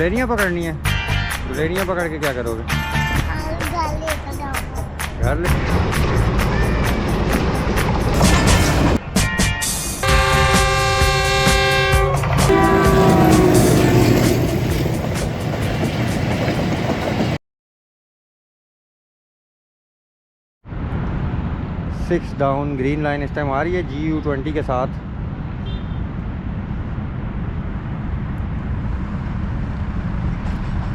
गुलेरियाँ पकड़नी है। गुलेरियाँ पकड़ के क्या करोगे? घर ले। 6 डाउन ग्रीन लाइन इस टाइम आ रही है GU20 के साथ।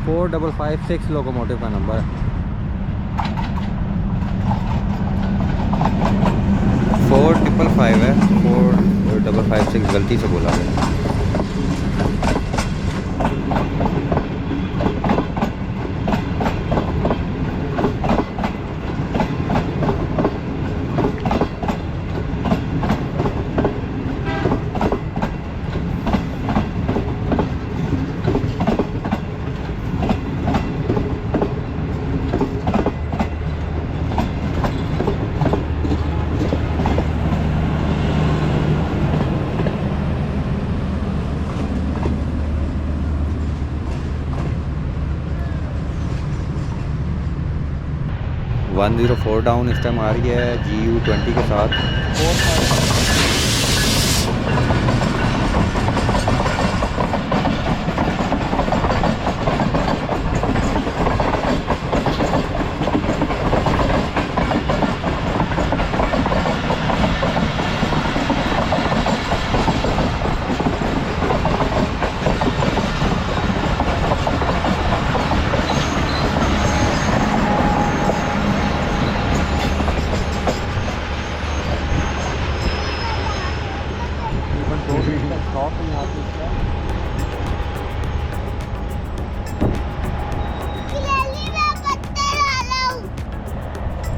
फोर 556 लोकोमोटिव का नंबर है। 4555 है, 4556 गलती से बोला मैंने। वन 104 डाउन इस टाइम आ रही है GU20 के साथ।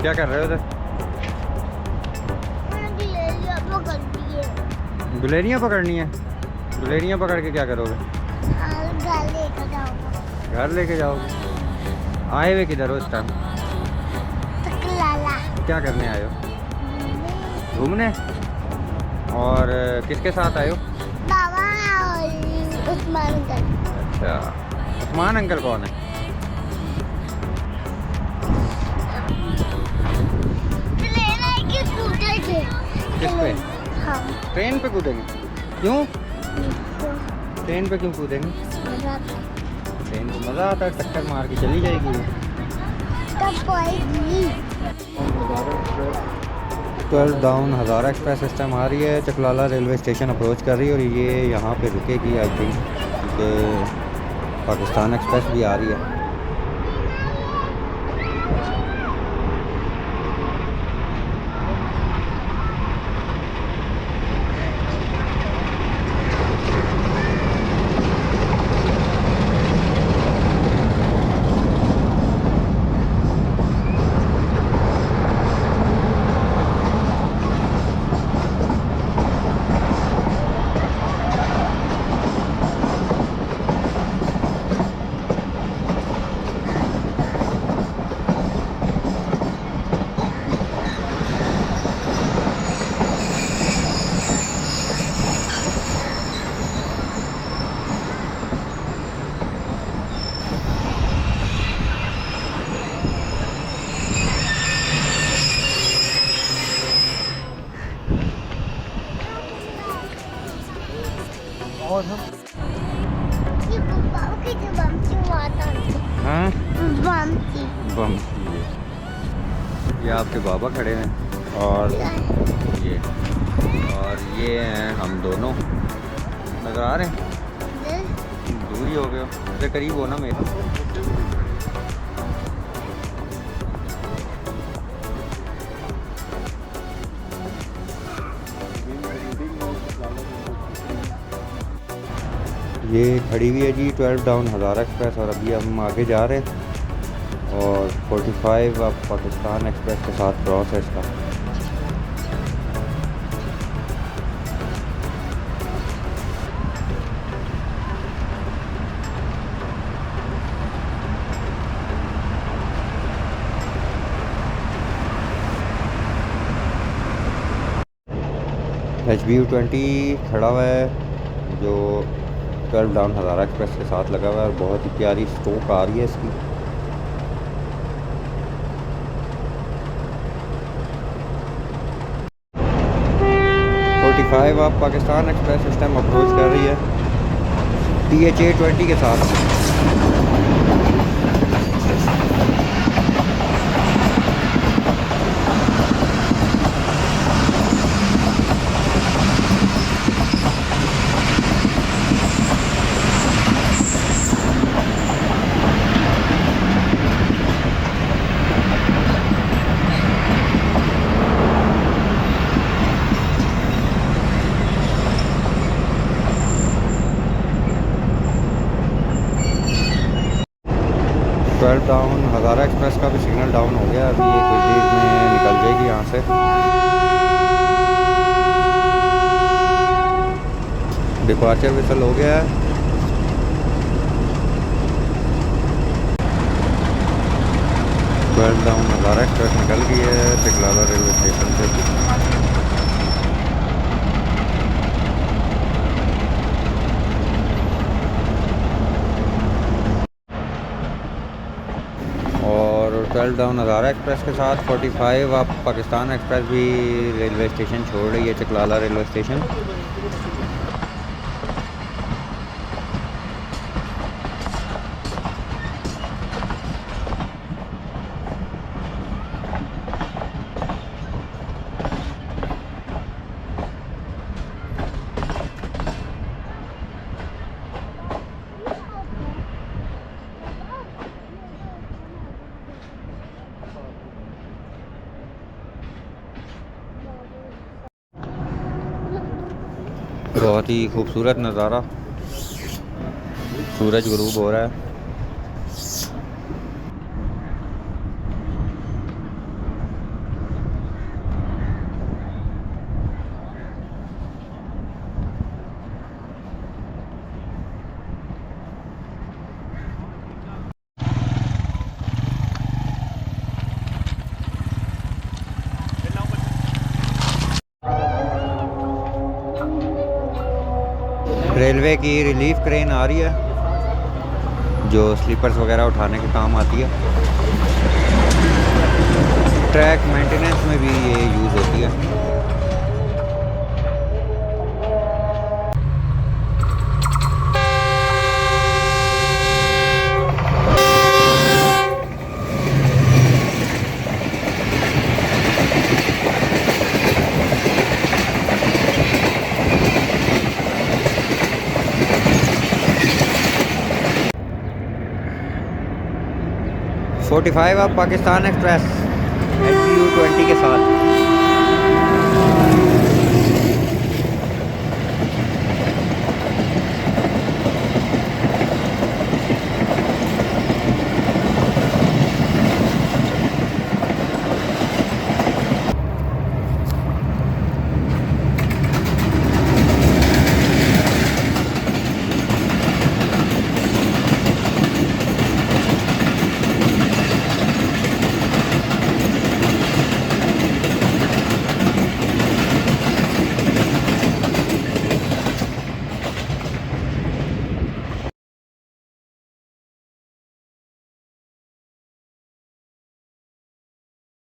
क्या कर रहे हो उधर? गुलेरियाँ पकड़नी है। गुलेरियाँ पकड़ के क्या करोगे? घर लेके जाओगे। आए हुए किधर हो इस टाइम? क्या करने आए हो? घूमने। और किसके साथ आए हो? बाबा और उस्मान अंकल। अच्छा, उस्मान अंकल कौन है? किस पे? हाँ। ट्रेन पे कूदेंगे? क्यों? ट्रेन पे क्यों कूदेंगे? ट्रेन को मज़ा आता है, टक्कर मार के चली जाएगी। कब पहुंचेगी? 12 डाउन हज़ारा एक्सप्रेस इस टाइम आ रही है, चकलाला रेलवे स्टेशन अप्रोच कर रही है और ये यहाँ पे रुकेगी आई थिंक, क्योंकि पाकिस्तान एक्सप्रेस भी आ रही है। और हम ये बाबा की जो बमची आता है। हाँ बमची। बम ये आपके बाबा खड़े हैं और ये हैं हम दोनों। नज़र आ रहे हैं? दूर ही हो गए हो, इधर करीब हो ना मेरे। ये खड़ी हुई है जी 12 डाउन हज़ारा एक्सप्रेस और अभी हम आगे जा रहे हैं और 45 अब पाकिस्तान एक्सप्रेस के साथ क्रॉस है इसका। HBU20 खड़ा हुआ है जो 12 डाउन हज़ारा एक्सप्रेस के साथ लगा हुआ है और बहुत ही प्यारी स्ट्रोक आ रही है इसकी। आप पाकिस्तान एक्सप्रेस इस टाइम अप्रोच कर रही है THA-20 के साथ। डाउन हज़ारा एक्सप्रेस का भी सिग्नल डाउन हो गया, अभी ये कुछ देर में निकल जाएगी यहाँ से। डिपार्चर विसल हो गया है। डाउन हज़ारा एक्सप्रेस निकल गई है चकलाला रेलवे स्टेशन से। और 12 डाउन हज़ारा एक्सप्रेस के साथ 45 आप पाकिस्तान एक्सप्रेस भी रेलवे स्टेशन छोड़ रही है, चकलाला रेलवे स्टेशन। बहुत ही खूबसूरत नज़ारा, सूरज गुरूब हो रहा है। रेलवे की रिलीफ क्रेन आ रही है जो स्लीपर्स वगैरह उठाने के काम आती है। ट्रैक मेंटेनेंस में भी ये यूज़ होती है। आप पाकिस्तान एक्सप्रेस HBU-20 के साथ।